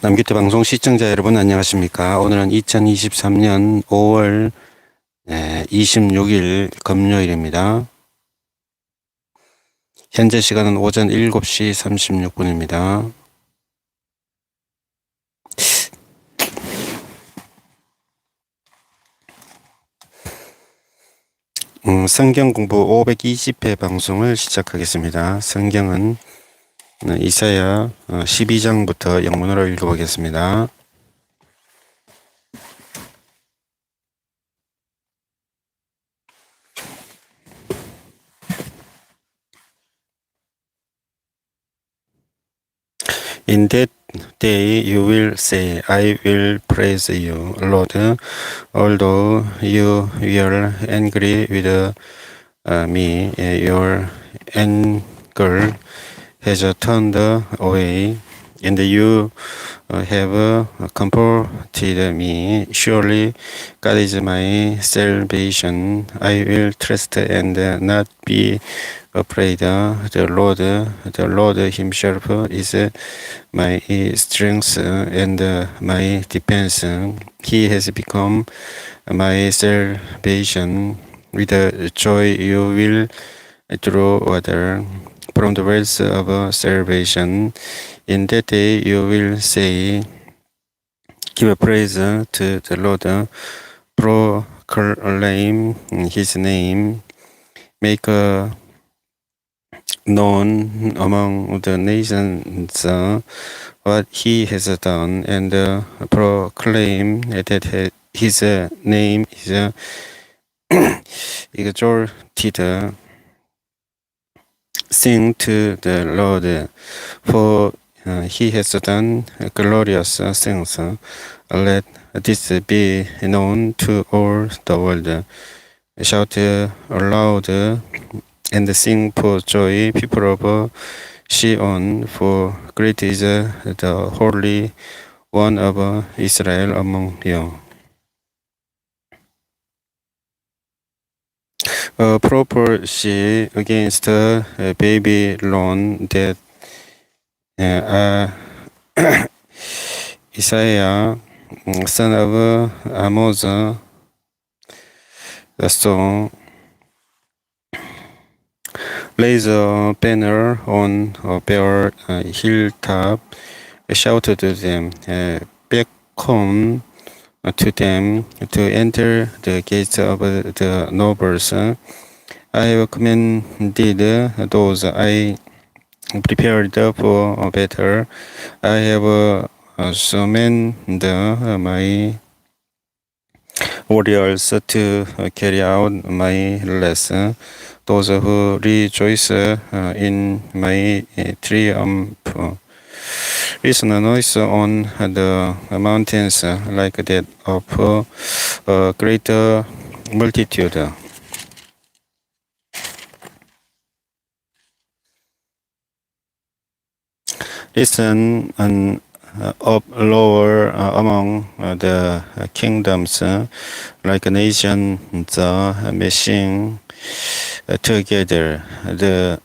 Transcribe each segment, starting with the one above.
남규태방송 시청자 여러분 안녕하십니까. 오늘은 2023년 5월 26일 금요일입니다. 현재 시간은 오전 7시 36분입니다. 성경공부 520회 방송을 시작하겠습니다. 성경은 이사야 12장부터 영문으로 읽어보겠습니다. In that day you will say, I will praise you, Lord, although you were angry with me, your anger has turned away, and you have comforted me. Surely God is my salvation. I will trust and not be afraid. The Lord himself is my strength and my defense. He has become my salvation. With joy you will draw water from the wells of salvation. In that day you will say, give praise to the Lord, proclaim his name, make known among the nations what he has done, and proclaim that his name is exalted. Sing to the Lord, for he has done glorious things. Let this be known to all the world. Shout aloud and sing for joy, people of Sion, for great is the Holy One of Israel among you. A prophecy against Babylon that Isaiah, son of Amos, the song, raise a banner on a bare hilltop, shouted to them, back home to them to enter the gates of the nobles. I have commanded those I prepared for battle. I have summoned my warriors to carry out my lesson. Those who rejoice in my triumph. Listen a noise on the mountains like that of a great multitude. Listen up lower among the kingdoms, like nations meshing together. The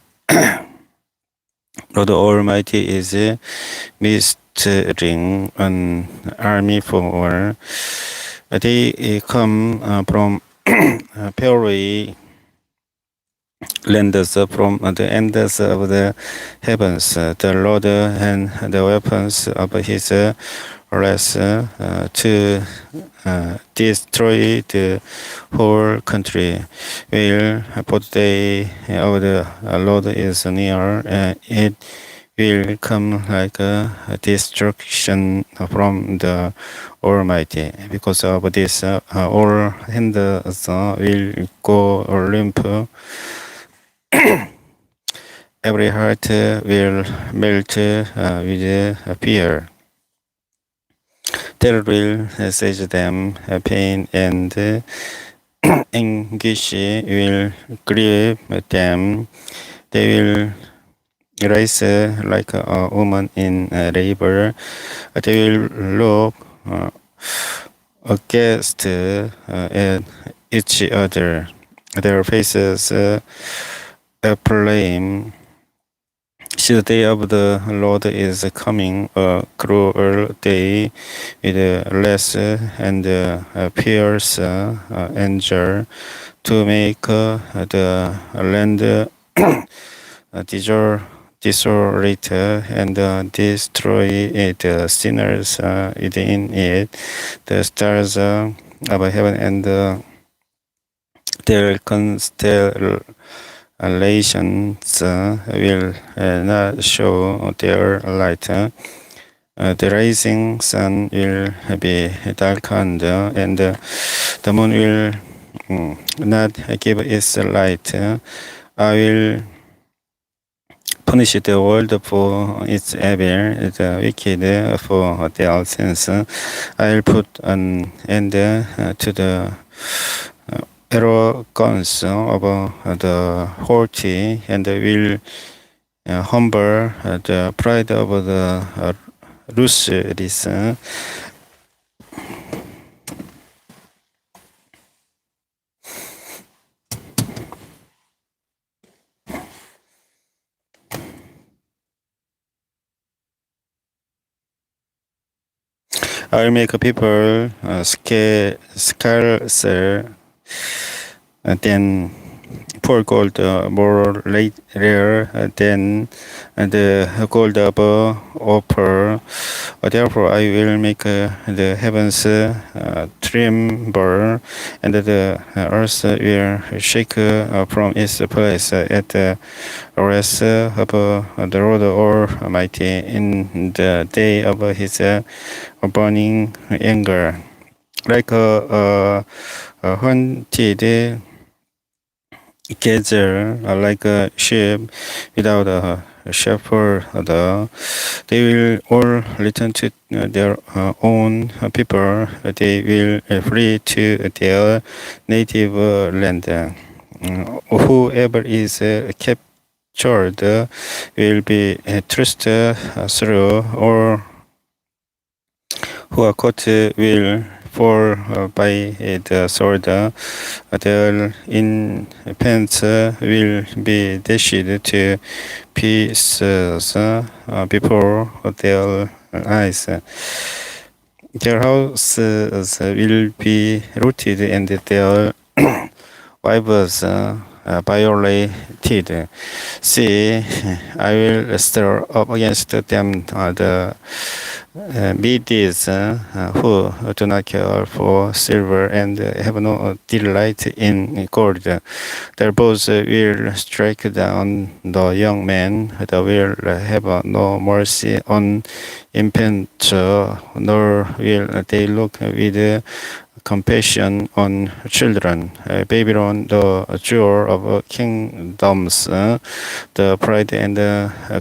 Lord Almighty is mustering an army for war. They come from faraway lands, from the ends of the heavens. The Lord and the weapons of his wrath to destroy the whole country. Will both day of the Lord is near, it will come like a destruction from the Almighty. Because of this, all hands will go limp. Every heart will melt with fear. Terror will seize them, pain and anguish will grieve them. They will rise like a woman in labor. They will look aghast at each other. Their faces aflame. See, the day of the Lord is coming, a cruel day with less and fierce anger to make the land desolate and destroy the sinners within it. The stars of heaven and their constellations will not show their light. The rising sun will be darkened, and the moon will not give its light. I will punish the world for its evil, the wicked for their sins. I will put an end to the arrogance of the haughty, and will humble the pride of the ruthless. I'll make people scarcer than poor gold, more rare than the gold of Ophir. Therefore, I will make the heavens tremble, and the earth will shake from its place at the rest of the Lord Almighty in the day of his burning anger. Like a hunted gazelle, like a sheep without a shepherd, they will all return to their own people. They will flee to their native land. Whoever is captured will be thrust through, or who are caught will fall by the sword. Their infants will be dashed to pieces before their eyes. Their houses will be rooted, and their wives violated. See, I will stir up against them the Medes who do not care for silver and have no delight in gold. Their bows will strike down the young men. They will have no mercy on infants, nor will they look with compassion on children. Babylon, the jewel of kingdoms, the pride and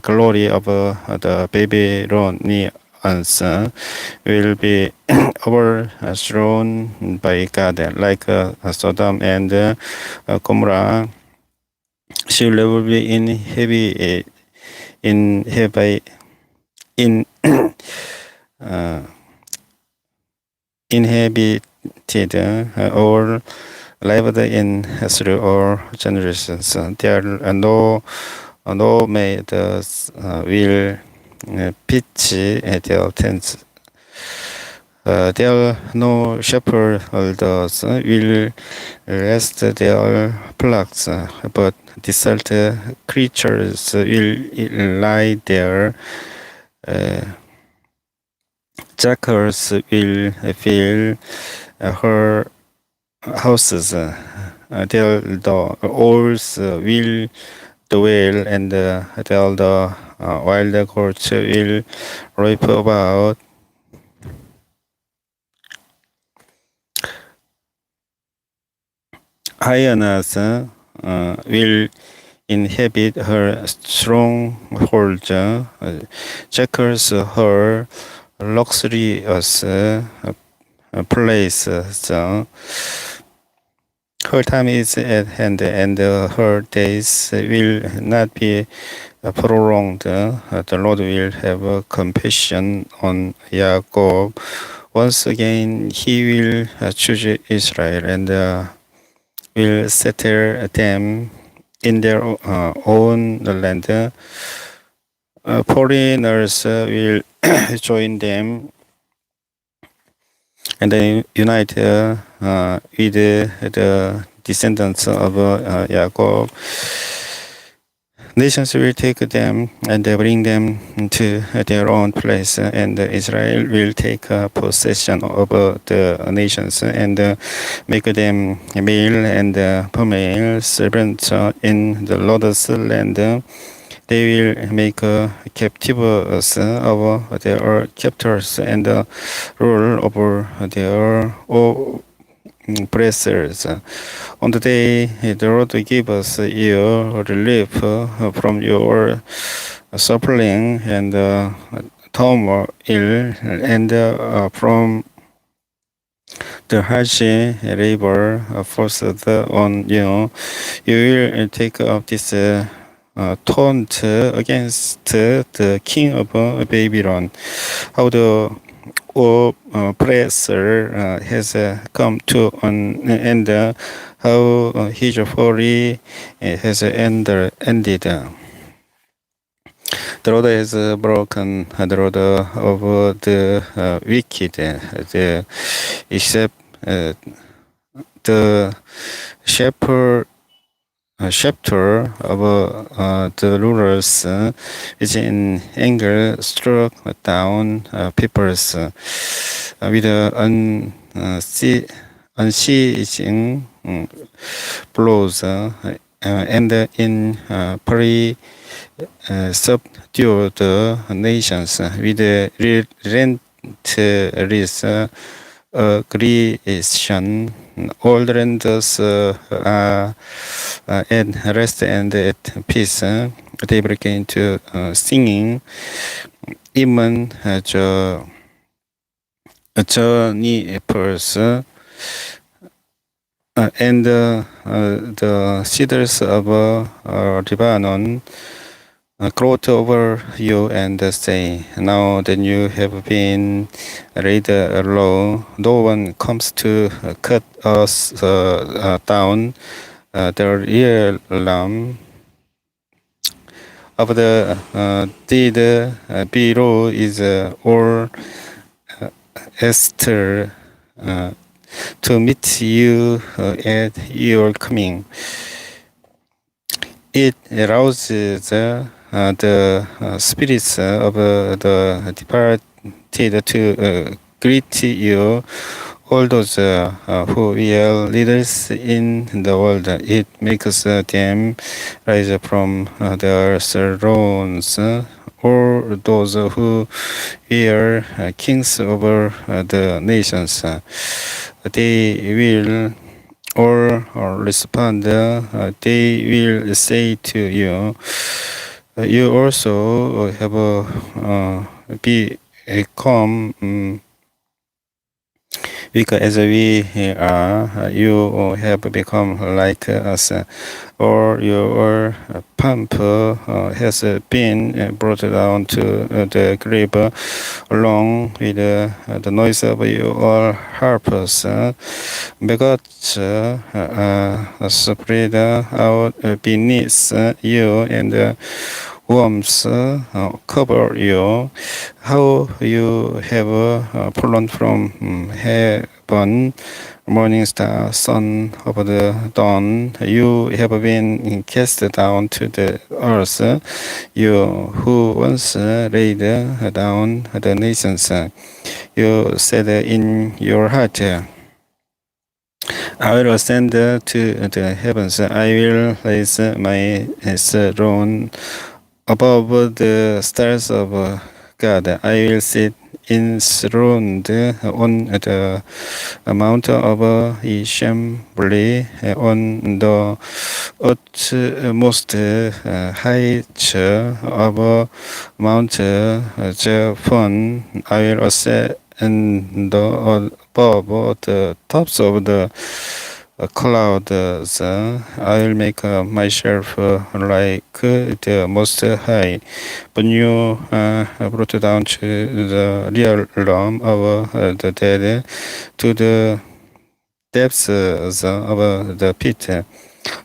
glory of the Babylonians will be overthrown by God, like Sodom and Gomorrah. She will be inhabited or lived in through all generations. There are no nomads will pitch their tents. There are no shepherds will rest their flocks, but desert creatures will lie there. Jackals will fill her houses. There the owls will dwell, and there the wild goats will rope about. Hyenas will inhabit her strongholds. Jackals her luxurious places. Her time is at hand, and her days will not be prolonged. The Lord will have compassion on Jacob. Once again, he will choose Israel and will settle them in their own land. foreigners will join them and then unite with the descendants of Jacob. Nations will take them and bring them to their own place, and Israel will take possession of the nations and make them male and female servants in the Lord's land. They will make captives of their captors and rule over their oppressors. On the day the Lord give us you relief from your suffering and turmoil and from the harsh labor forced on you, you will take up this taunt against the king of Babylon. How the oppressor has come to an end, how his fury has ended. The Lord has broken the rod of the wicked, except the shepherd. Chapter of the rulers, which in anger struck down peoples with unceasing blows, and in fury subdued nations with relentless aggression. All lands are at rest and at peace. They break into singing. Even junipers and the cedars of Lebanon gloat over you and say, now that you have been laid low, no one comes to cut us down. The real lamb of the dead below is all Esther to meet you at your coming. It arouses the spirits of the departed to greet you, all those who were leaders in the world. It makes them rise from their thrones, all those who were kings over the nations. They will all respond. They will say to you, you also have become weak as we are. You have become like us, or your pump has been brought down to the grave along with the noise of your harps. Maggots spread out beneath you, and worms cover you. How you have fallen from heaven, morning star, son of the dawn. You have been cast down to the earth, you who once laid down the nations. You said in your heart, I will ascend to the heavens. I will raise my throne above the stars of God. I will sit enthroned on the mount of assembly on the utmost height of Mount Zephon. I will ascend above the tops of the clouds. I'll make myself like the Most High. But you brought down to the real realm of the dead, to the depths of the pit.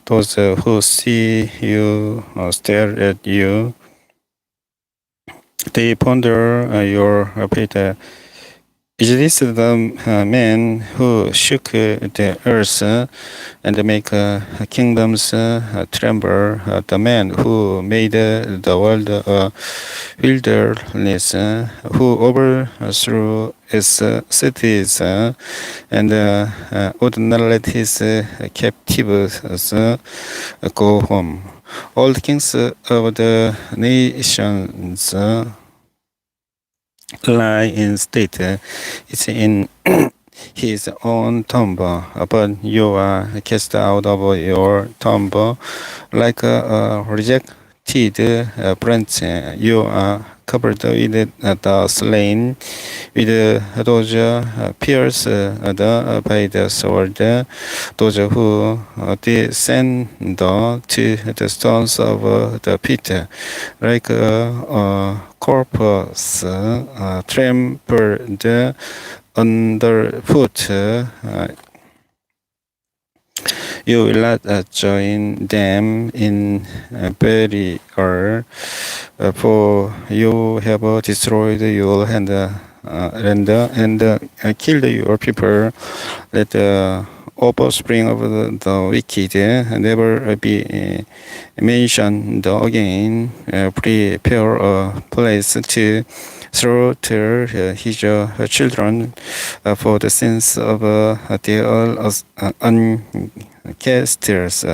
Those who see you stare at you. They ponder your fate. Is this the man who shook the earth and make kingdoms tremble? The man who made the world a wilderness, who overthrew its cities and would not let his captives go home. All the kings of the nations lie in state. It's in his own tomb, but you are cast out of your tomb like a rejected branch. You are covered with the slain, with those pierced by the sword, those who descend to the stones of the pit, like a corpse trampled underfoot. You will not join them in burial, for you have destroyed your hand and killed your people. Let the offspring of the wicked never be mentioned again. Prepare a place to slaughter his children for the sins of the uncasters.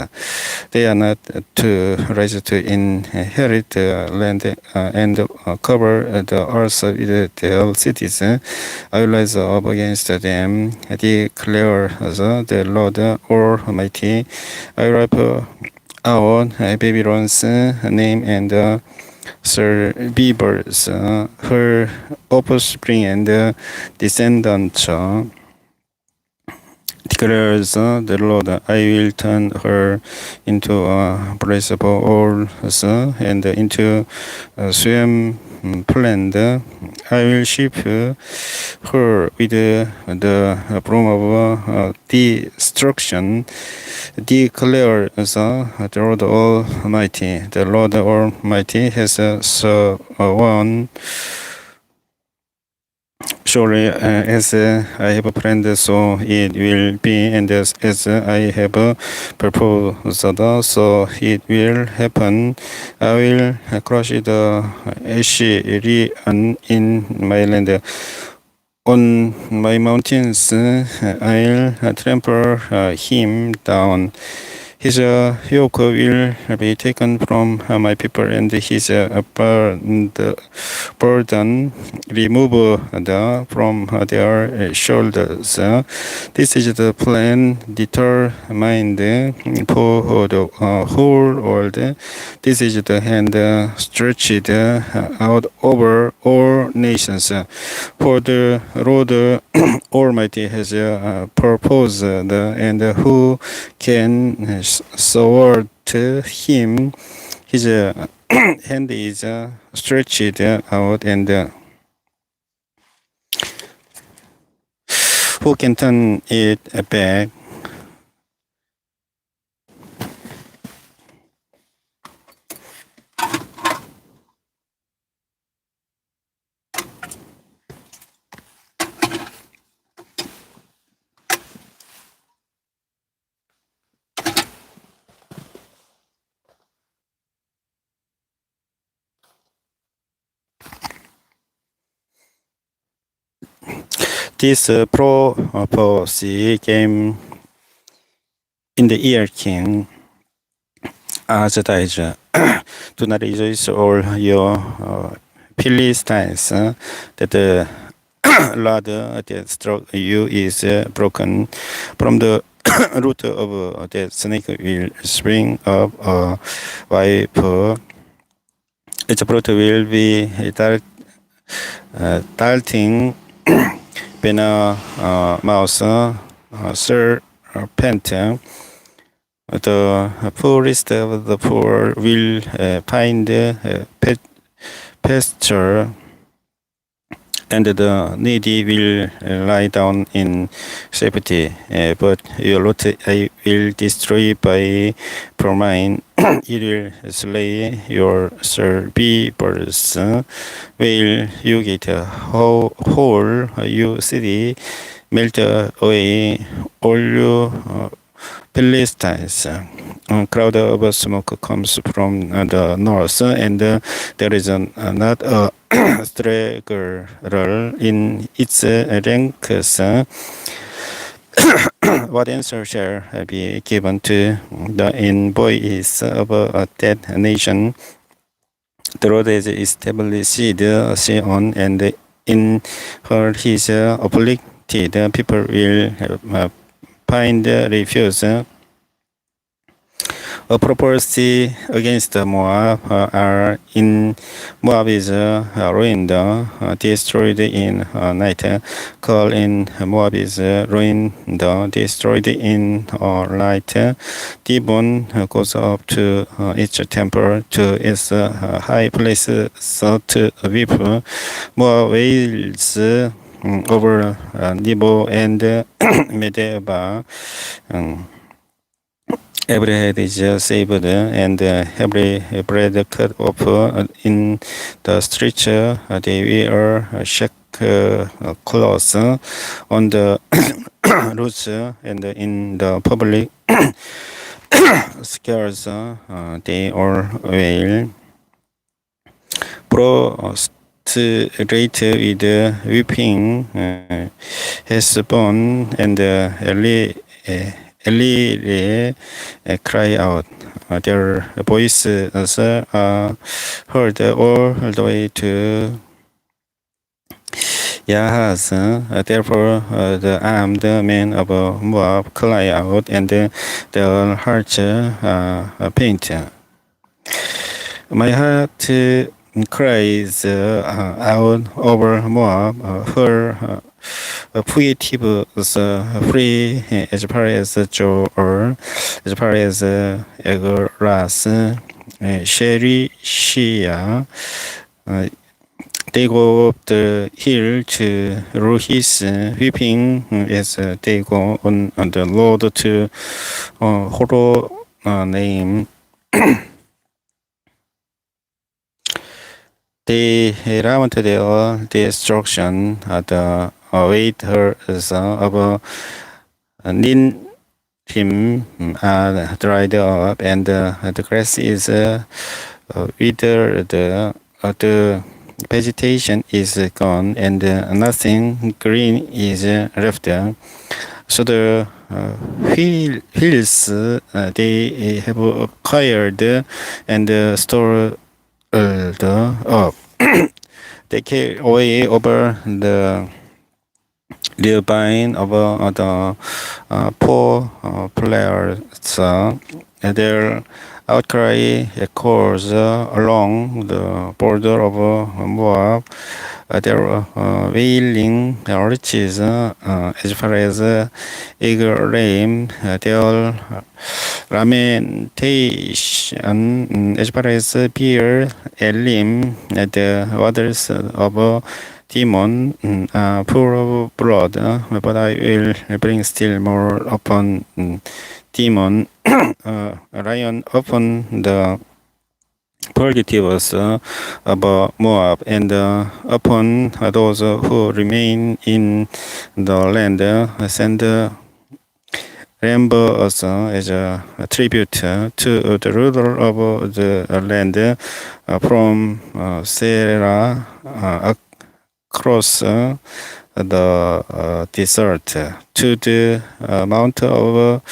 They are not to rise to inherit the land and cover the earth with their cities. I will rise up against them, declares the Lord Almighty. I will wipe out Babylon's name and survivors, her offspring and descendants, declares the Lord. I will turn her into a place for owls and into a swim plant. I will shape her with the broom of destruction, declares the Lord Almighty. The Lord Almighty has sworn. Surely, as I have planned, so it will be, and as I have proposed, so it will happen. I will crush the Assyrian in my land. On my mountains, I'll trample him down. His yoke will be taken from my people, and his burden removed from their shoulders. This is the plan determined for the whole world. This is the hand stretched out over all nations. For the Lord Almighty has proposed, and who can sword him? His hand is stretched out, and who can turn it back? This prophecy came in the year King Ahasuerus. Do not rejoice, all your Philistines, that the Lord that struck you is broken. From the root of the snake will spring up a viper. Its fruit will be darting venomous serpent. The poorest of the poor will find pasture. and the needy will lie down in safety, but your lot I will destroy by famine. It will slay your survivors. Will you get a whole, you city, melt away all you Philistines. A cloud of smoke comes from the north, and there is not a straggler in its ranks. What answer shall be given to the envoys of a dead nation? The Lord has established Sion, and in her his afflicted people will find refuge. A prophecy against Moab are in Moab is ruined, destroyed in night. Call in Moab is ruined, destroyed in light. Dibon goes up to its temple, to its high places to weep. Moab wails over Nebo and Medeba. Every head is saved, and every bread cut off in the streets. They wear sackcloth on the roads and in the public squares. They all wail. Prostrate with weeping, Hesbon and Eli cry out. Their voices are heard all the way to Yahaz. Therefore, the armed men of Moab cry out, and their hearts faint. My heart cries out over Moab. Her fugitives free as far as Joel, as far as Egoras, Sherishia. They go up the hill to Ruhis, weeping as they go on the road to Horonaim. They lament their destruction. The waiters of Ninrim are dried up, and the grass is withered. The vegetation is gone, and nothing green is left. So the hills they have acquired and stored up. They carry away over the vine of the poor players. Their outcry echoes along the border of Moab. Their wailing reaches as far as Eglim. Their lamentation as far as Beer Elim. The waters of Demon are full of blood, but I will bring still more upon Demon, lion upon the fugitives of Moab, and upon those who remain in the land. Send Rambus as a tribute to the ruler of the land from Sarah across the desert to the mount of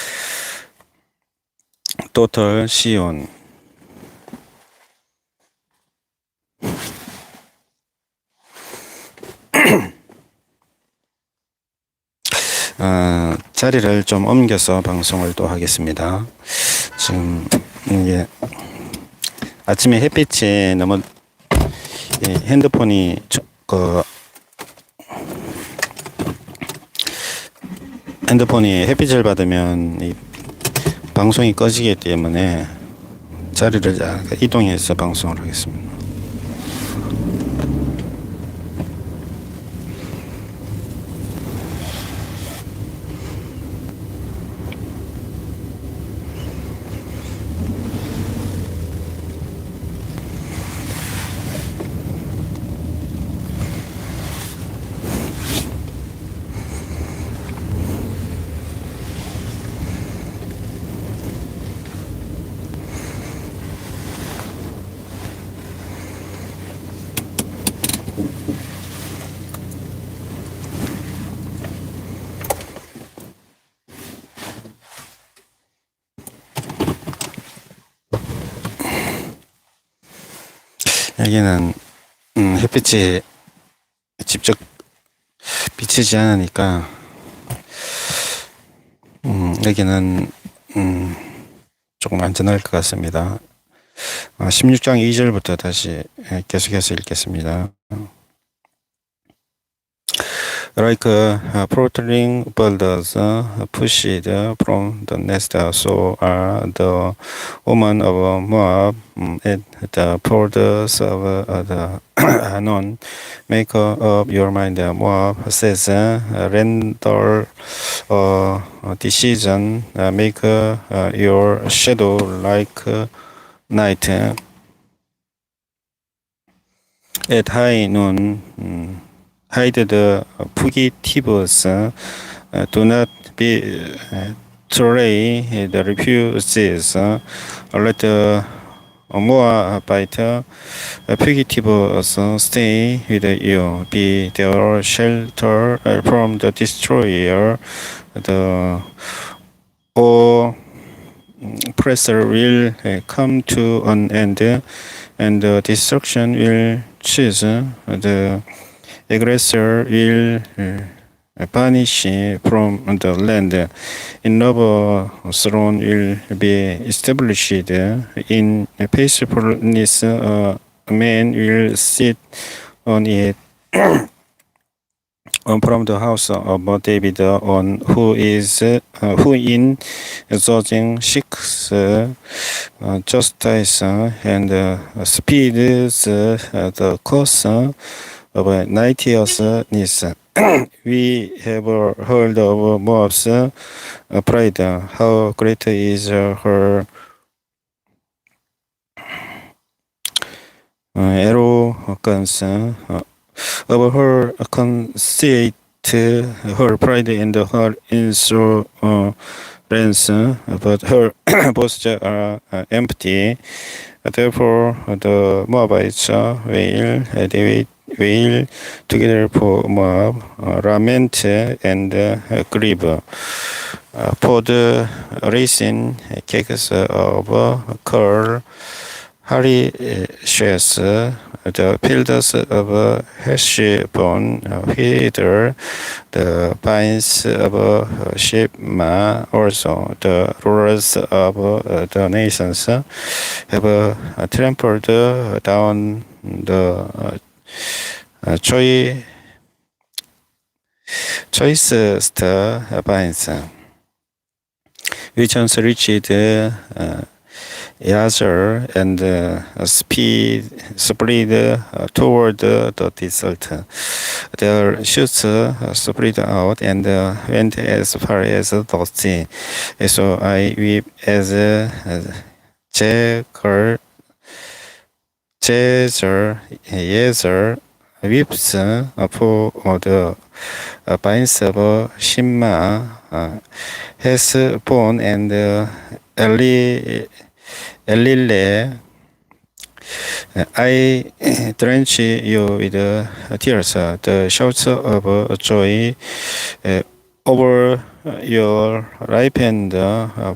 total Sion. 자리를 좀 옮겨서 방송을 또 하겠습니다. 지금 이게 아침에 햇빛이 너무 핸드폰이 핸드폰이 햇빛을 받으면 이 방송이 꺼지기 때문에 자리를 이동해서 방송을 하겠습니다. 여기는 햇빛이 직접 비치지 않으니까 여기는 조금 안전할 것 같습니다. 16장 2절부터 다시 계속해서 읽겠습니다. Like protruding boulders pushed from the nest, so are the women of Moab at the borders of the Anon. Make up your mind, Moab says, render a decision, make your shadow like night. At high noon, hide the fugitives, do not betray the refugees, let the Moabite fugitives stay with you, be their shelter from the destroyer. The oppressor will come to an end, and the destruction will cease. The aggressor will vanish from the land. Another throne will be established in peacefulness. A man will sit on it. From the house of David, on who in judging seeks justice and speeds the cause of righteousness. We have heard of Moab's pride. How great is her arrogance! Of her conceit, her pride and her insolence, but her boasts are empty. Therefore, the Moabites wail together for Moab, lament and grieve. For the racing cakes of Kir Hareshes, the fields of Heshbon wither, the vines of Shebma also, the rulers of the nations have trampled down the choicest vines. Visions reached Yazar and spread toward the desert. Their shoots spread out and went as far as the sea. So I weep as Jezer weeps for the vines of Shimma, Heshbon, and Elile. I drench you with tears, the shouts of joy over your ripened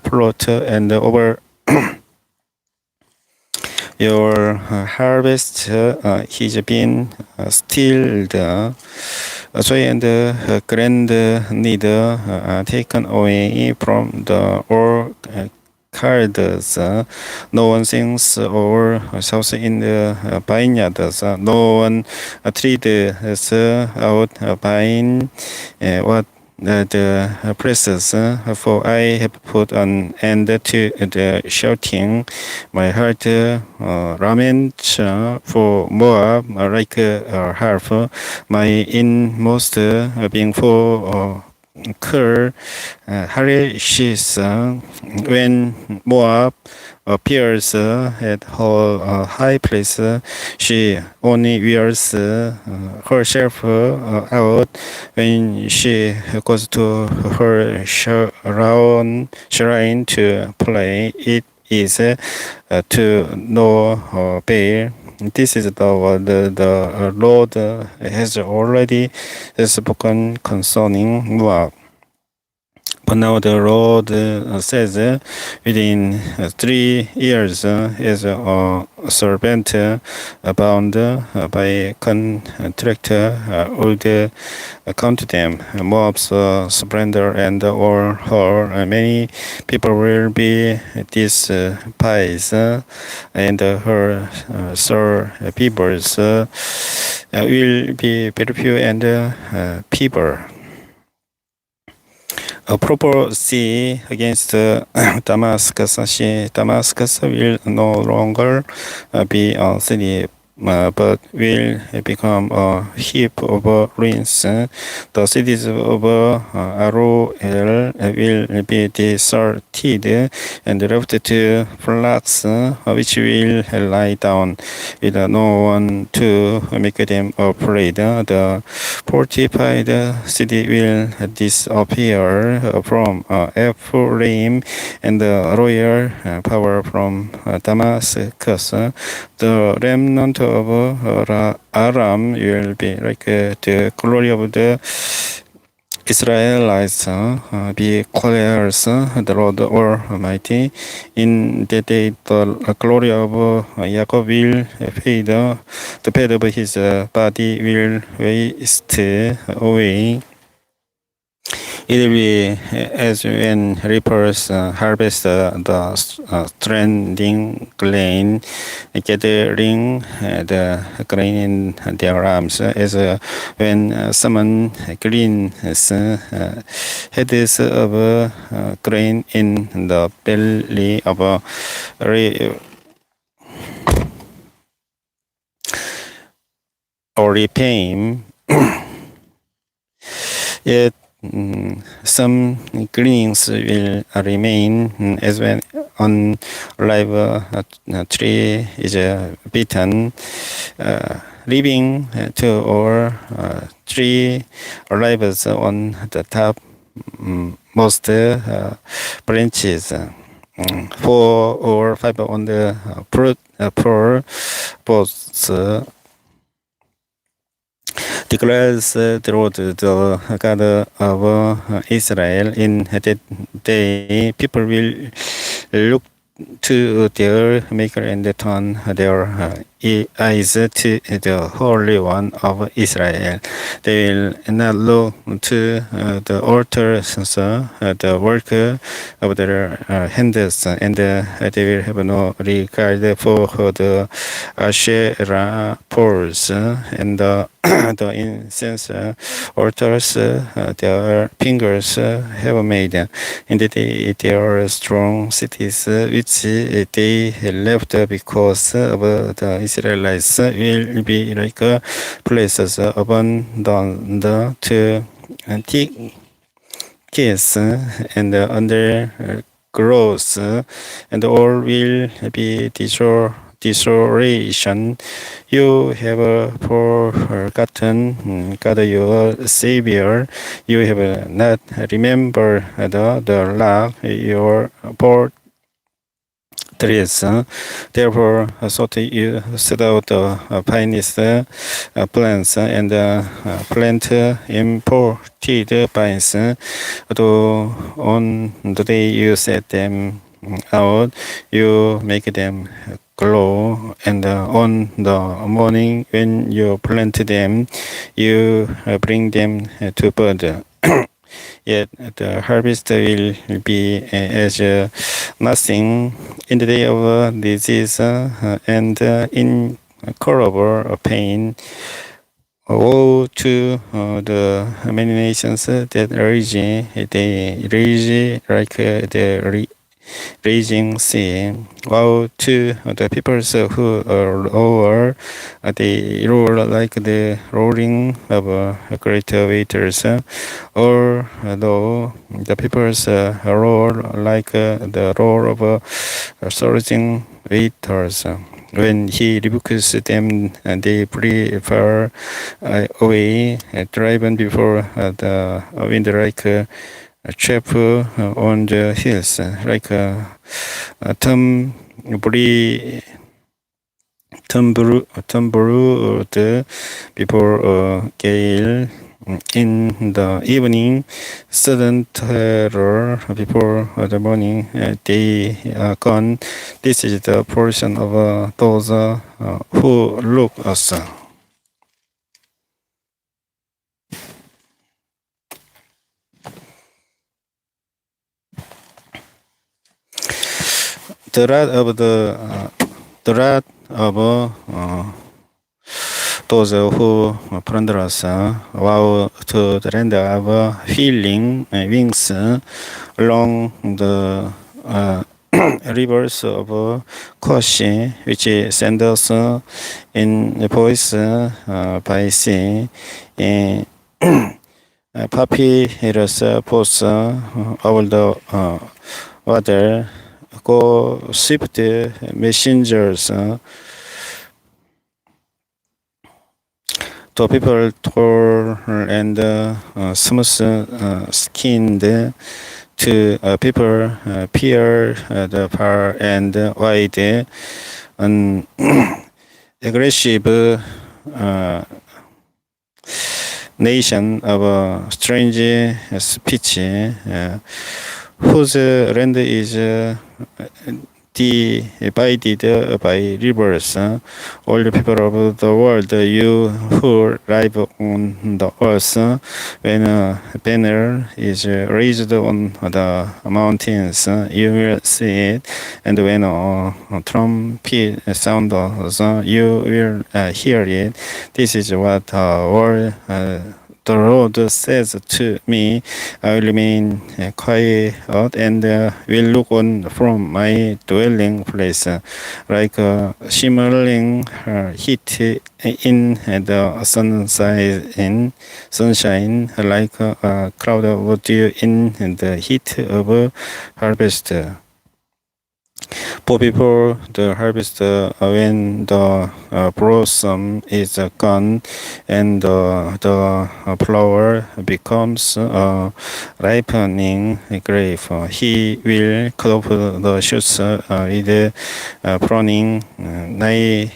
plot and over your harvest has been stilled. Joy and grand need taken away from the orchards. No one sings or shouts in the vineyards. No one treads out vine what the presses, for I have put an end to the shouting. My heart laments for Moab like a harp, my inmost being for Kir Hareshes. When Moab appears at her high place, she only wears herself out. When she goes to her shrine to play, it is to no avail. This is the word the Lord has already spoken concerning Moab. But now the Lord says, within 3 years is a servant bound by a contractor would count them. Moab's splendor and all her many people will be despised, and her sore peoples will be very few and people. A prophecy against Damascus. Damascus will no longer be a city, but will become a heap of ruins. The cities of Aroel will be deserted and left to flocks, which will lie down with no one to make them afraid. The fortified city will disappear from Ephraim, and the royal power from Damascus. The remnant of Aram will be like the glory of the Israelites, declares the Lord Almighty. In that day, the glory of Jacob will fade, the fat of his body will waste away. It will be as when reapers harvest the stranding grain, gathering the grain in their arms, as when someone gleans heads of grain in the belly of a reaping. Yet some gleanings will remain, as when on live tree is beaten, leaving two or three lives on the top most branches, 4 or 5 on the poor posts. Declares the Lord, the God of Israel. In that day, people will look to their Maker and turn their eyes to the Holy One of Israel. They will not look to the altars, the work of their hands, and they will have no regard for the Asherah poles and the incense altars their fingers have made. In the day, there are strong cities which they left because of the Israelites will be like places abandoned to thick kiss and undergrowth, and all will be desolation. You have forgotten God your Savior. You have not remembered the rock your fortress. Therefore, sought you set out the finest plants and plant imported vines. Though on the day you set them out, you make them grow, and on the morning when you plant them, you bring them to bud. Yet the harvest will be as nothing in the day of disease and incurable pain. Woe to the many nations that rage, they rage like the raging sea. Woe to the peoples who roar, they roar like the roaring of great waters. Or though the peoples roar like the roar of surging waters. When he rebukes them, they flee far away, driven before the wind like chaff on the hills, like tumbleweed before a gale. in the evening, sudden terror before the morning, they are gone. This is the portion of those who look us. The wrath of the wrath of those who plunder us, vow to the land of healing wings along the rivers of Koshi, which send us in voice by sea. Papyrus posts over the water, go swift messengers. The people tall and smooth-skinned, to people peer the far and wide, an aggressive nation of strange speech, whose land is divided by rivers. All the people of the world, you who live on the earth, when a banner is raised on the mountains, you will see it, and when a trumpet sounds, you will hear it. This is what the Lord says to me, I will remain quiet and will look on from my dwelling place, like shimmering heat in the sunshine, like a cloud of dew in the heat of harvest. For before the harvest, when the blossom is gone and the flower becomes a ripening grape, he will cut off the shoots with pruning knives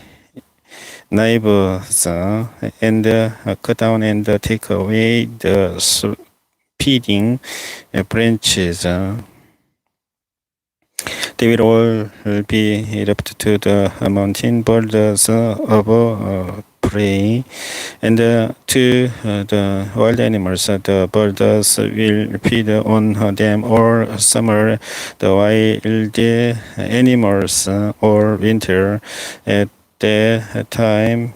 and cut down and take away the spreading branches. They will all be left to the mountain birds of prey, and to the wild animals. The birds will feed on them all summer. The wild animals all winter. At that time,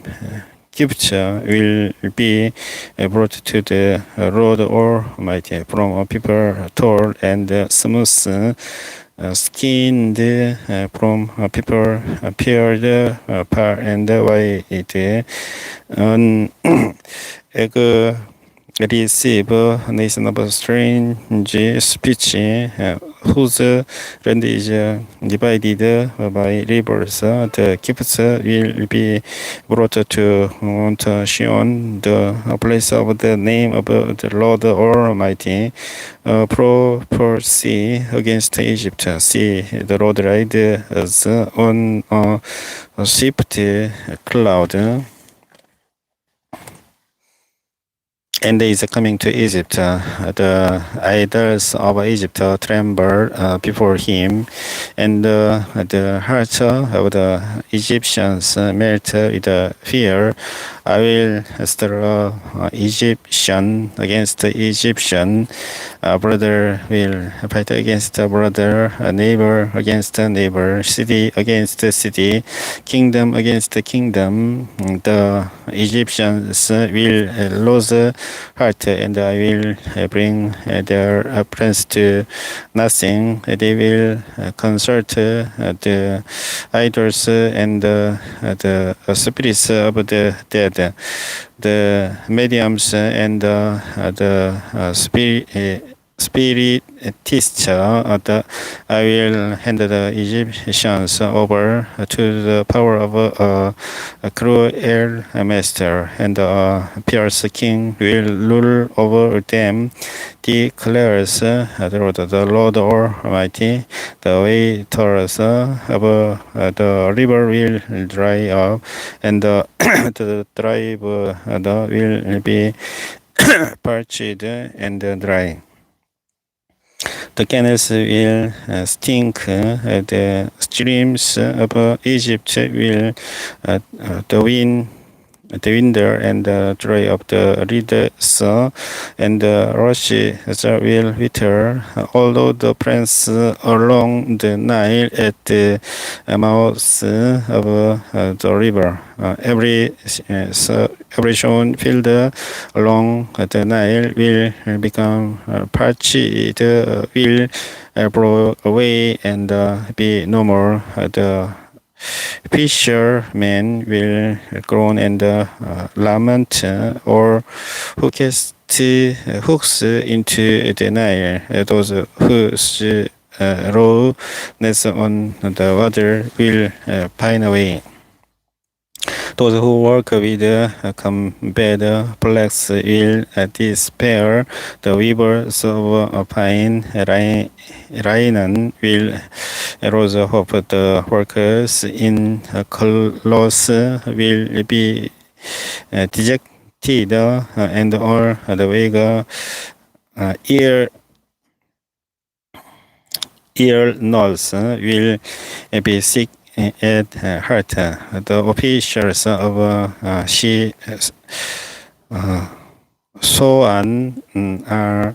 gifts will be brought to the Lord Almighty from people tall and smooth, skinned, from people appeared far and wide, an aggressive nation of strange speech, whose land is divided by rivers. The gifts will be brought to Mount Shion, the place of the name of the Lord Almighty, prophecy against Egypt. See, the Lord rides on a swift cloud, and is coming to Egypt. The idols of Egypt tremble before him, and the hearts of the Egyptians melt with fear. I will stir Egyptian against Egyptian. Brother will fight against brother, neighbor against neighbor, city against city, kingdom against kingdom. The Egyptians will lose heart, and I will bring their prince to nothing. They will consult the idols and the spirits of the dead, the mediums and the spiritists. I will hand the Egyptians over to the power of a cruel master, and a fierce king will rule over them, declares the Lord Almighty. The waters of the river will dry up, and the tribe will be parched and dry. The canals will stink, the streams of Egypt will the winter and the dry of the reeds and the rushes will wither, although the plants along the Nile at the mouth of the river. Every sown field along the Nile will become parched, will blow away and be no more. The fishermen will groan and lament, or who cast hooks into the Nile. Those whose row nets on the water will pine away. Those who work with combat plagues will despair. The weavers of pine linen will lose hope. The workers in clothes will be dejected, and all the ear knolls will be sick at heart. The officials of Soan are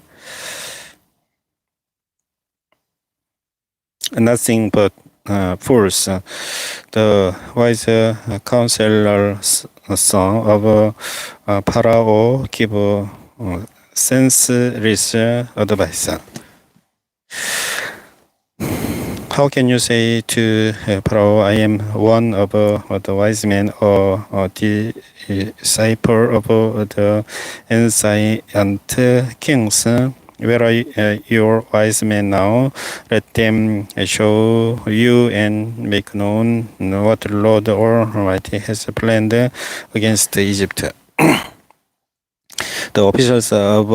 nothing but fools. The wise counselors son of Pharaoh give senseless advice. How can you say to Pharaoh, I am one of the wise men, or a disciple of the ancient kings? Where are your wise men now? Let them show you and make known what the Lord Almighty has planned against Egypt. The officials of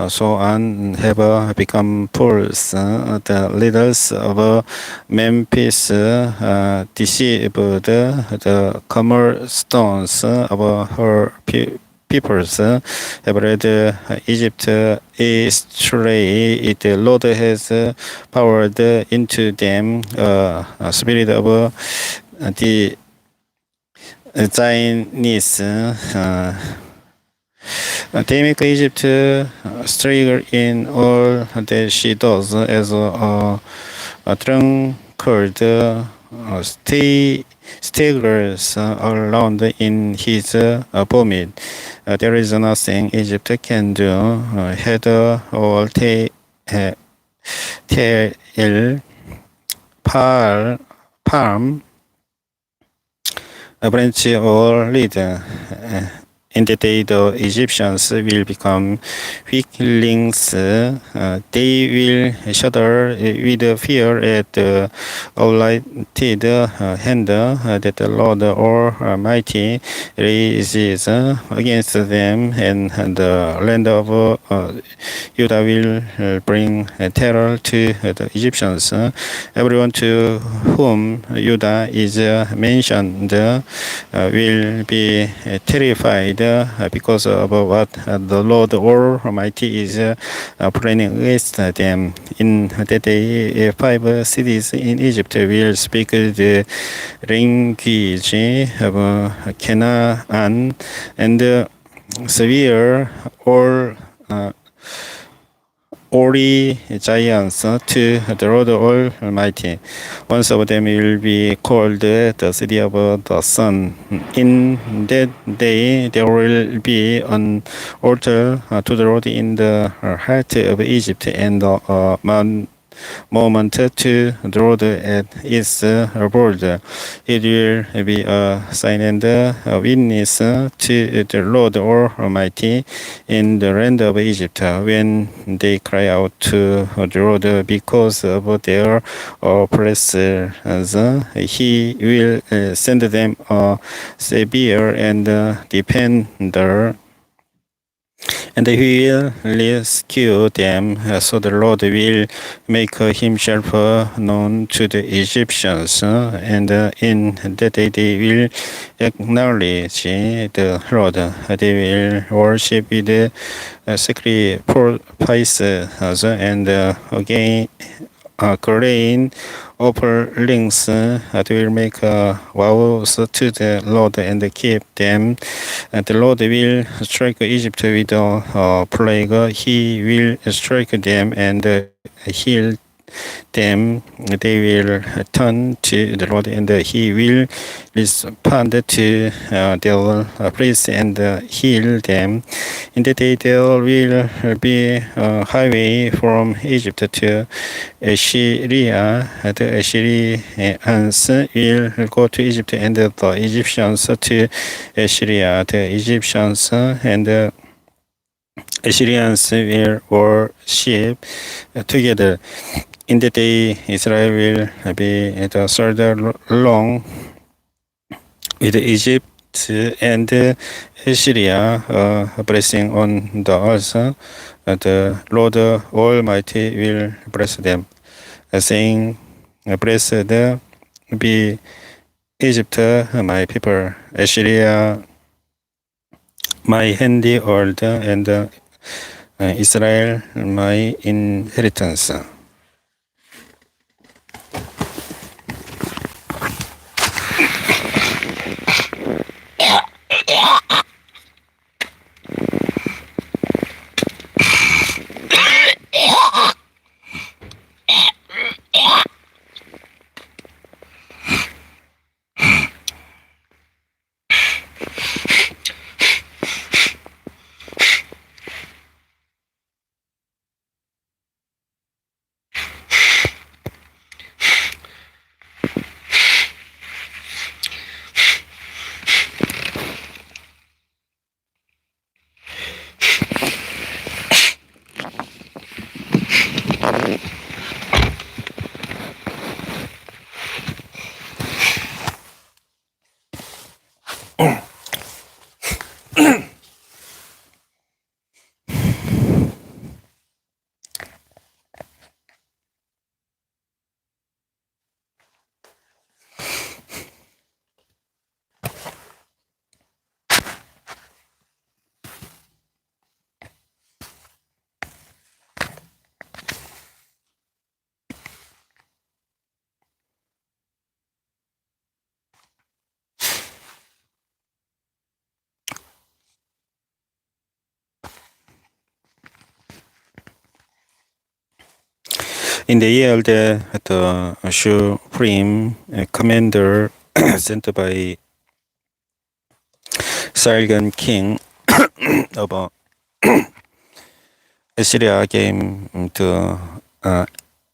Soan have become fools. The leaders of Memphis deceived the cornerstones of her peoples, have led Egypt astray. The Lord has poured into them a spirit of the Zionist. They make Egypt struggle in all that she does, as a drunkard staggers around in his vomit. There is nothing Egypt can do. Head or tail, palm, a branch or lead. In the day, the Egyptians will become weaklings. They will shudder with fear at the outrighted hand that the Lord Almighty raises against them, and the land of Judah will bring terror to the Egyptians. Everyone to whom Judah is mentioned will be terrified because of what the Lord Almighty is planning against them. In that day, 5 cities in Egypt will speak the language of Canaan and swear holy giants to the Lord Almighty. One of them will be called the city of the sun. In that day, there will be an altar to the Lord in the heart of Egypt, and a moment to the Lord at its border. It will be a sign and a witness to the Lord Almighty in the land of Egypt when they cry out to the Lord because of their oppressors. He will send them a savior and defender. And he will rescue them, so the Lord will make himself known to the Egyptians, and in that day they will acknowledge the Lord. They will worship with sacrifices and again grain offerings. They will make vows to the Lord and keep them. The Lord will strike Egypt with a plague. He will strike them and heal them. They will turn to the Lord and he will respond to their praise and heal them. In the day there will be a highway from Egypt to Assyria. The Assyrians will go to Egypt and the Egyptians to Assyria. The Egyptians and the Assyrians will worship together. In the day, Israel will be the third along with Egypt and Assyria, a blessing on the earth. The Lord Almighty will bless them, saying, "Blessed be Egypt, my people, Assyria, my handiwork, and Israel, my inheritance." In the year the Supreme Commander sent by Sargon King of Assyria came to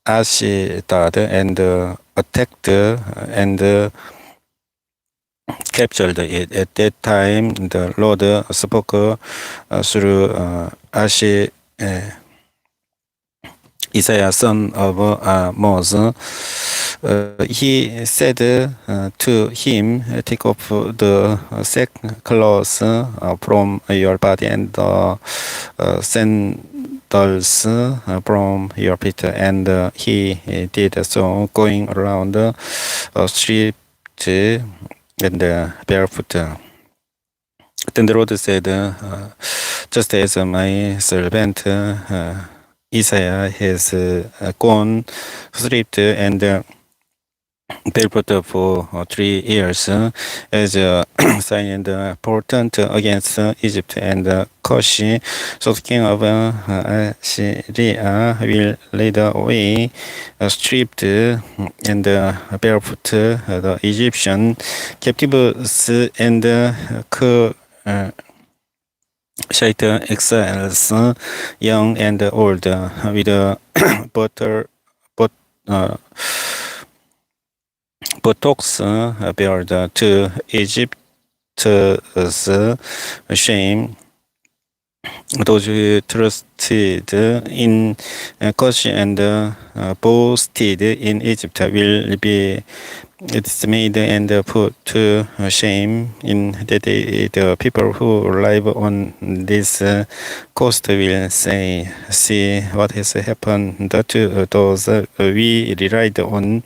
Ashdod and attacked and captured it. At that time, the Lord spoke through Isaiah, son of Amoz. He said to him, "Take off the sackcloth from your body and the sandals from your feet." And he did so, going around stripped and barefoot. Then the Lord said, "Just as my servant Isaiah has gone stripped and barefoot for 3 years as a sign and portent against Egypt and Cush, so the king of Assyria will lead away stripped and barefoot the Egyptian captives and Shite exiles, young and old, with buttocks bared to Egypt's shame. Those who trusted in Cush and boasted in Egypt will be it is made and put to shame in the day. The people who live on this coast will say, see what has happened to those we relied on,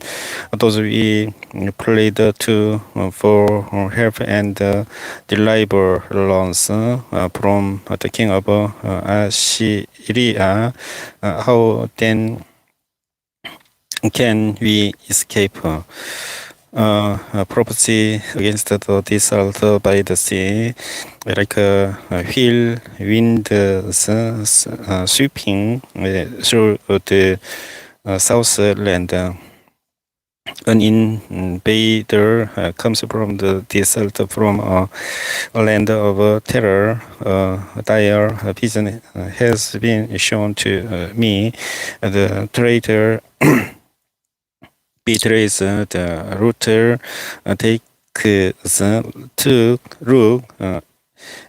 those we prayed to for help and deliverance from the king of Assyria. How then can we escape? Prophecy against the desert by the sea, like wheel winds sweeping through the southland. An invader comes from the desert, from a land of terror. Dire vision has been shown to me. The traitor betrays the router, takes to rook,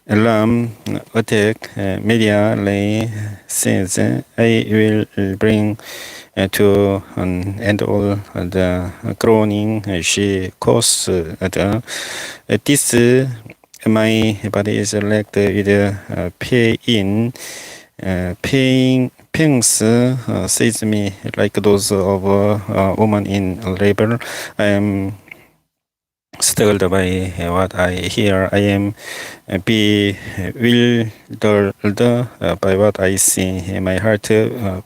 alarm, attack, immediately says, I will bring to an end all the groaning she caused. This my body is lacked with pain. Pangs says me like those of a woman in labor. I am staggered by what I hear. I am bewildered by what I see. My heart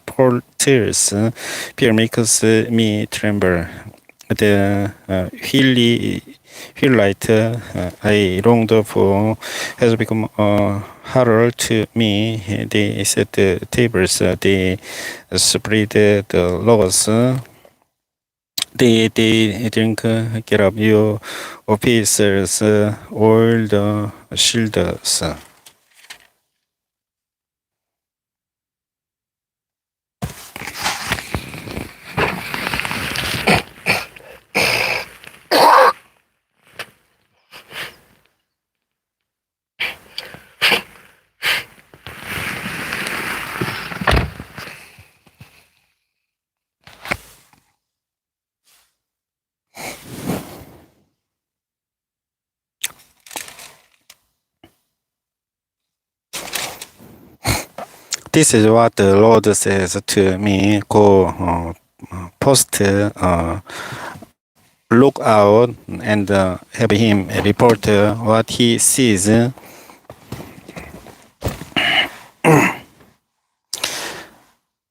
palters. Fear makes me tremble. The hill light I longed for has become a horror to me. They set the tables, they spread the laws. They drink, get up your officers, all the shields. This is what the Lord says to me. Go post, look out, and have him report what he sees.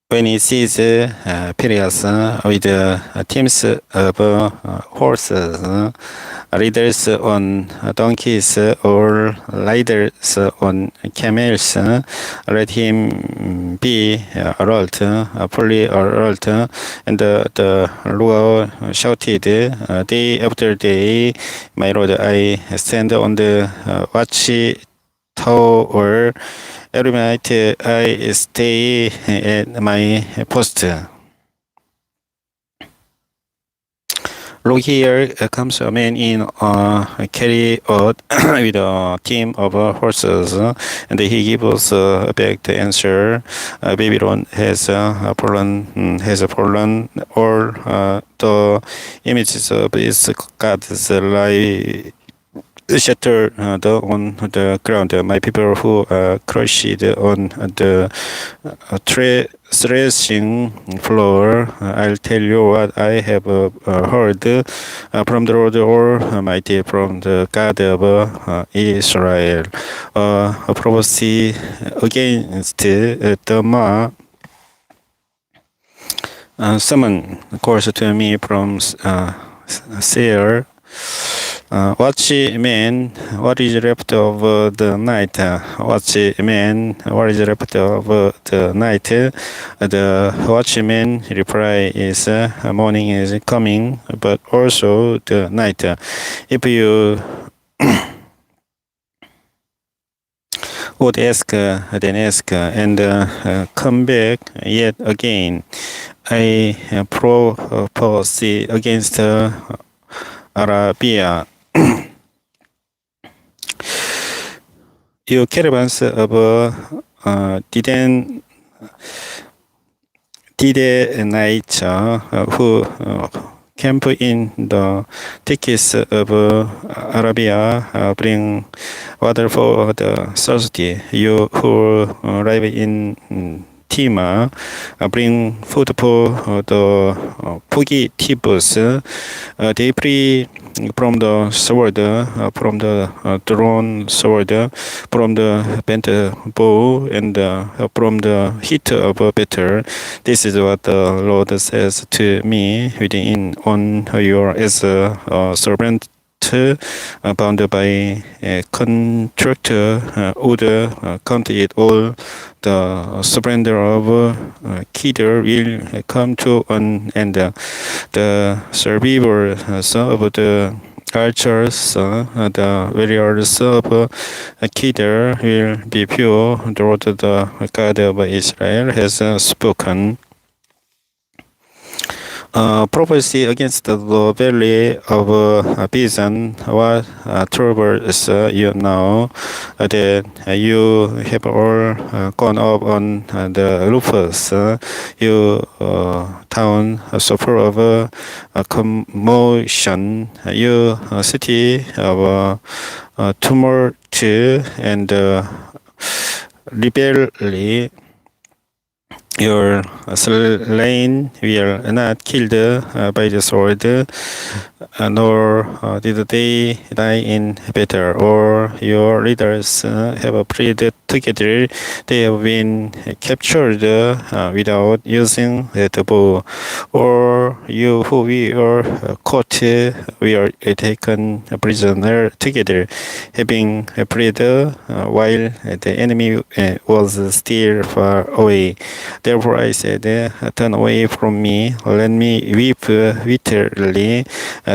When he sees periods with teams of horses, riders on donkeys or riders on camels, let him be alert, fully alert. And the Lord shouted, day after day, my Lord, I stand on the watch tower. Every night I stay at my post. Look, here comes a man in a chariot with a team of horses, and he gives back the answer. Babylon has fallen. All the images of its gods lie shattered on the ground. My people who are crushed on the threshing floor. I'll tell you what I have heard from the Lord Almighty, from the God of Israel. A prophecy against the someone calls to me from Seir. Watchman, what is left of the night? Watchman, what is left of the night? The watchman reply is, morning is coming, but also the night. If you would ask, then ask, and come back yet again. I prophesy against Arabia. You caravans of Didenites who camp in the thickest of Arabia, bring water for the thirsty. You who live in Tima, bring food for the fugitives. They flee from the sword, from the drawn sword, from the bent bow, and from the heat of battle. This is what the Lord says to me within on your as a servant bound by a contract would count it all. The surrender of Kedar will come to an end. The survivors of the archers, the warriors of Kedar will be pure. The Lord, the God of Israel, has spoken. Prophecy against the valley of Pison. What troubles you now that you have all gone up on the roofs, you town so full of commotion, you city of tumult and rebellion. Your slain will not killed by the sword, nor did they die in battle, or your leaders have prayed together. They have been captured without using the bow, or you who were caught were taken prisoner together, having prayed while the enemy was still far away. Therefore I said, turn away from me, let me weep bitterly.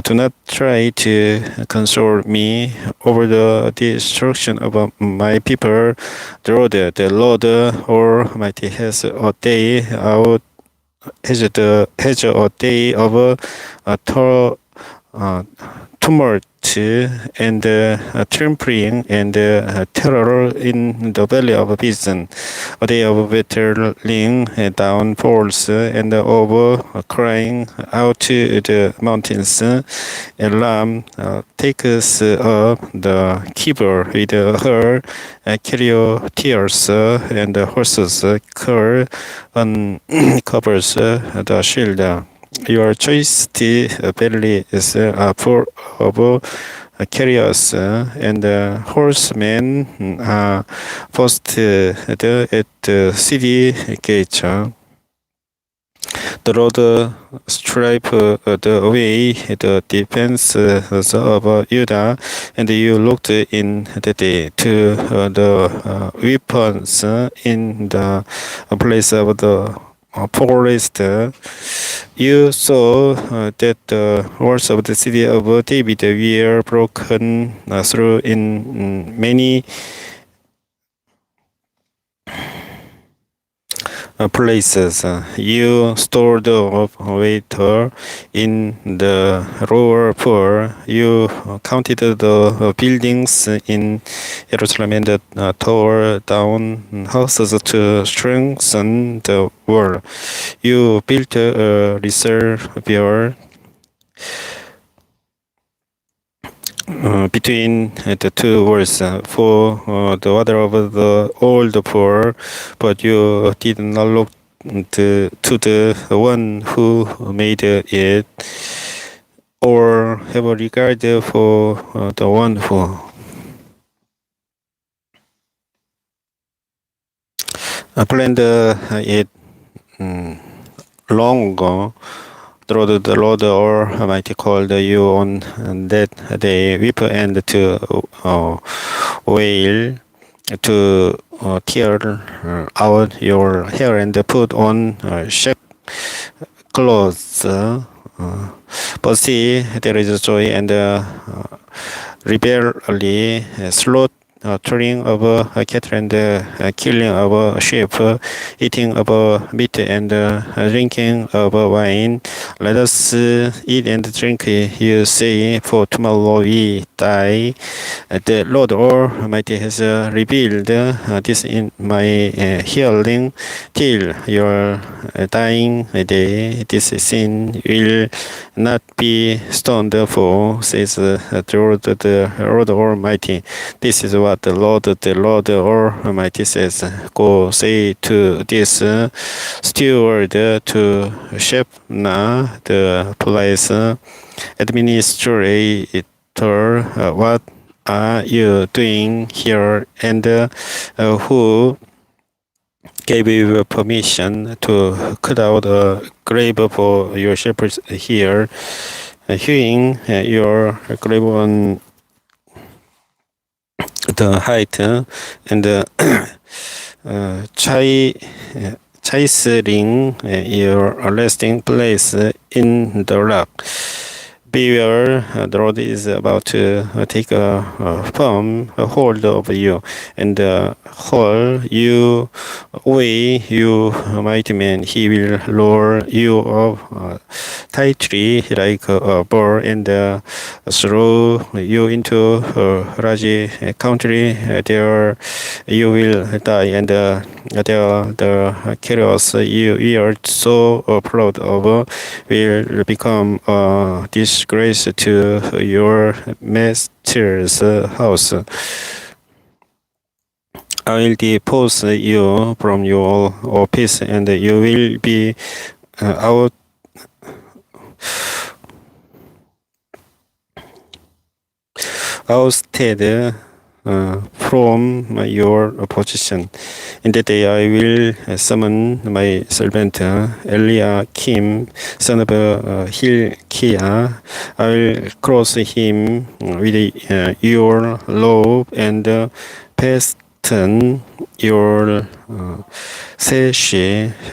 Do not try to console me over the destruction of my people. The Lord Almighty has a day out, has a day of tumult and trampling and terror in the valley of Pison, a day of battling downfalls and of crying out to the mountains. Elam takes up the keyboard with her charioteers and horses, uncovers the shield. Your choice valley is full of carriers and horsemen posted at the city gates. The Lord stripe the way the defense of Judah, and you looked in the day to the weapons in the place of the forest. You saw that the walls of the city of David were broken through in many places. You stored up water in the lower pool. You counted the buildings in Jerusalem and tore down houses to strengthen the wall. You built a reservoir between the two walls for the water of the old pool, but you did not look to the one who made it, or have a regard for the one who planned it long ago. The Lord Almighty called you on that day, weep and to wail, to tear out your hair and put on sackcloth. But see, there is joy and rebellion, sloth killing of cattle and killing of sheep, eating of meat and drinking of wine. Let us eat and drink, you say, for tomorrow we die. The Lord Almighty has revealed this in my hearing till your dying day. This sin will not be stoned for, says the Lord Almighty. This is what the Lord Almighty says. Go say to this steward to Shebna, the place administrator, what are you doing here, and who gave you permission to cut out a grave for your shepherds here, hewing your grave on the height, and chiseling your resting place in the rock. Beware, the Lord is about to take a firm hold of you, and haul you away, you mighty man. He will lure you up tightly like a boar, and throw you into a large country. There you will die, and there the chaos you are so proud of will become a disgrace to your master's house. I will depose you from your office, and you will be ousted from your position. In that day I will summon my servant Eliakim, son of Hilkiah. I will cross him with your robe and fasten your sash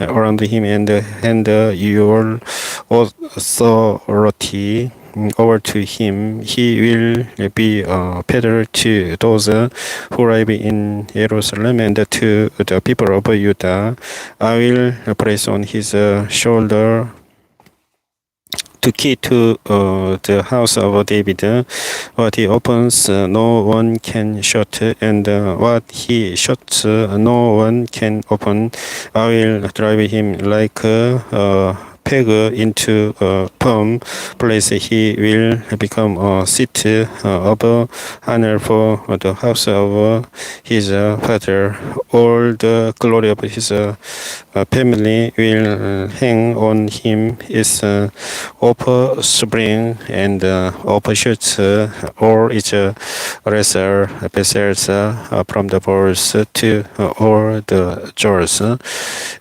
around him, and hand your authority over to him. He will be a peddler to those who live in Jerusalem and to the people of Judah. I will place on his shoulder to key to the house of David. What he opens, no one can shut, and what he shuts, no one can open. I will drive him like a peg into a firm place. He will become a seat of honor for the house of his father. All the glory of his family will hang on him. His offspring and offshoots, or its lesser vessels from the bulls to all the jewels.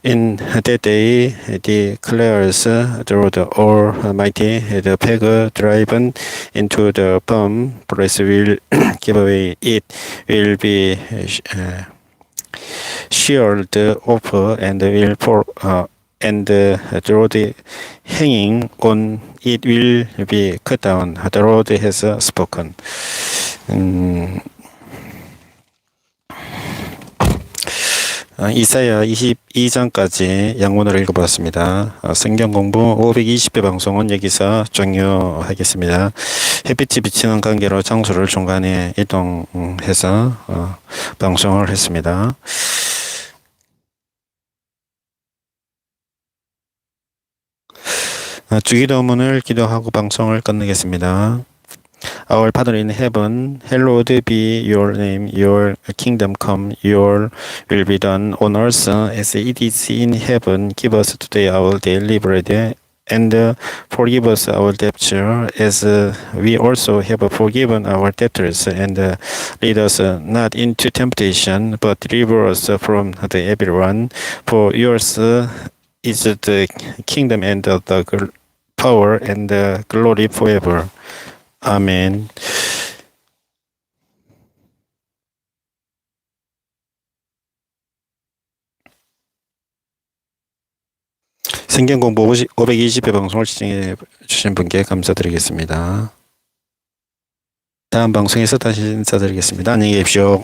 In that day declares the Lord Almighty, the peg driven into the firm place will give away. It will be sheared off and will fall, and the rod hanging on it will be cut down. The Lord has spoken. 이사야 22장까지 양문으로 읽어보았습니다. 성경공부 520회 방송은 여기서 종료하겠습니다. 햇빛이 비치는 관계로 장소를 중간에 이동해서 방송을 했습니다. 주기도문을 기도하고 방송을 끝내겠습니다. Our Father in heaven, hallowed be your name, your kingdom come, your will be done on earth as it is in heaven. Give us today our daily bread, and forgive us our debts as we also have forgiven our debtors, and lead us not into temptation, but deliver us from the evil one. For yours is the kingdom and the power and the glory forever. 아멘. 성경공부 520회 방송을 시청해 주신 분께 감사드리겠습니다. 다음 방송에서 다시 인사드리겠습니다. 안녕히 계십시오.